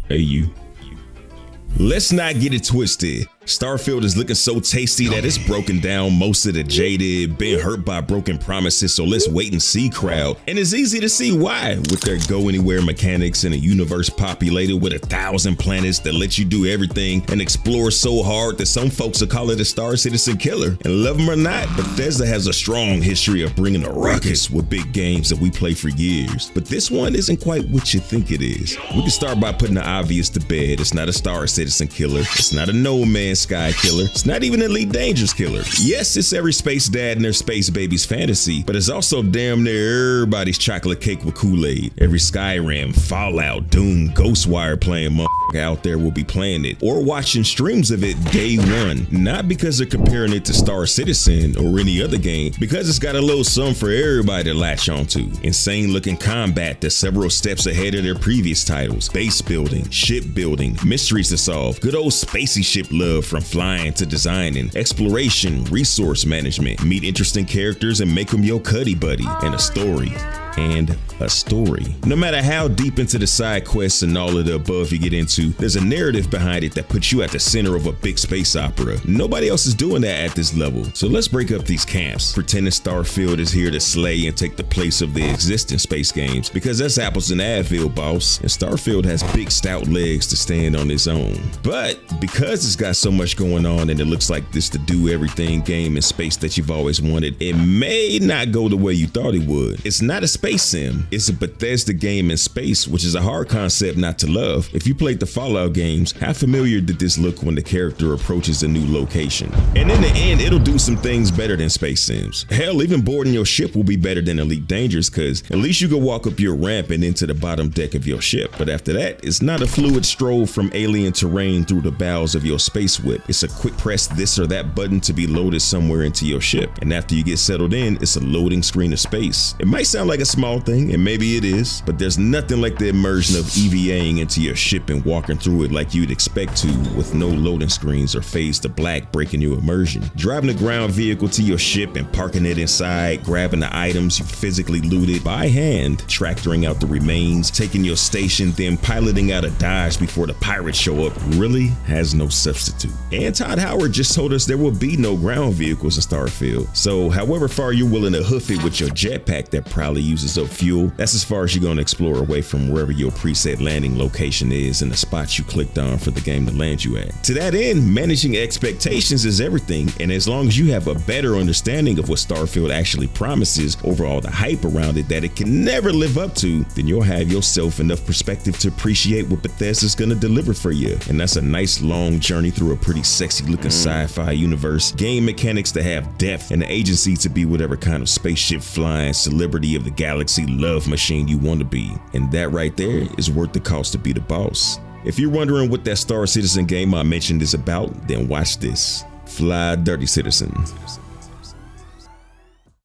Hey, you. Let's not get it twisted. Starfield is looking so tasty that it's broken down most of the jaded, been hurt by broken promises, so let's wait and see crowd. And it's easy to see why, with their go anywhere mechanics in a universe populated with 1,000 planets that let you do everything and explore so hard that some folks will call it a Star Citizen killer. And love them or not, Bethesda has a strong history of bringing a ruckus with big games that we play for years. But this one isn't quite what you think it is. We can start by putting the obvious to bed. It's not a Star Citizen killer. It's not a No Man's Sky killer. It's not even Elite Dangerous killer. Yes, it's every space dad and their space baby's fantasy, but it's also damn near everybody's chocolate cake with Kool-Aid. Every Skyrim, Fallout, Doom, BawseWear playing motherfucker out there will be playing it or watching streams of it day one. Not because they're comparing it to Star Citizen or any other game, because it's got a little something for everybody to latch onto. Insane looking combat that's several steps ahead of their previous titles. Base building, ship building, mysteries to solve, good old spacey ship love from flying to designing, exploration, resource management, meet interesting characters and make them your cuddy buddy, and a story. No matter how deep into the side quests and all of the above you get into, there's a narrative behind it that puts you at the center of a big space opera. Nobody else is doing that at this level. So let's break up these camps, pretending Starfield is here to slay and take the place of the existing space games, because that's apples and Advil, boss, and Starfield has big stout legs to stand on its own. But because it's got so much going on and it looks like this to do everything game in space that you've always wanted, it may not go the way you thought it would. It's not a space sim, it's a Bethesda game in space, which is a hard concept not to love. If you played the Fallout games, how familiar did this look when the character approaches a new location? And in the end, it'll do some things better than space sims. Hell, even boarding your ship will be better than Elite Dangerous, cause at least you can walk up your ramp and into the bottom deck of your ship. But after that, it's not a fluid stroll from alien terrain through the bowels of your space whip. It's a quick press this or that button to be loaded somewhere into your ship. And after you get settled in, it's a loading screen of space. It might sound like a small thing, and maybe it is, but there's nothing like the immersion of EVAing into your ship and walking through it like you'd expect to, with no loading screens or fades to black breaking your immersion. Driving a ground vehicle to your ship and parking it inside, grabbing the items you physically looted by hand, tractoring out the remains, taking your station, then piloting out a dodge before the pirates show up really has no substitute. And Todd Howard just told us there will be no ground vehicles in Starfield, so however far you're willing to hoof it with your jetpack that probably uses up fuel, that's as far as you're going to explore away from wherever your preset landing location is and the spots you clicked on for the game to land you at. To that end, managing expectations is everything, and as long as you have a better understanding of what Starfield actually promises over all the hype around it that it can never live up to, then you'll have yourself enough perspective to appreciate what Bethesda's going to deliver for you. And that's a nice long journey through a pretty sexy looking sci-fi universe, game mechanics to have depth, and the agency to be whatever kind of spaceship flying celebrity of the galaxy love machine you want to be. And that right there is worth the cost to be the boss. If you're wondering what that Star Citizen game I mentioned is about, then watch this. Fly Dirty Citizen.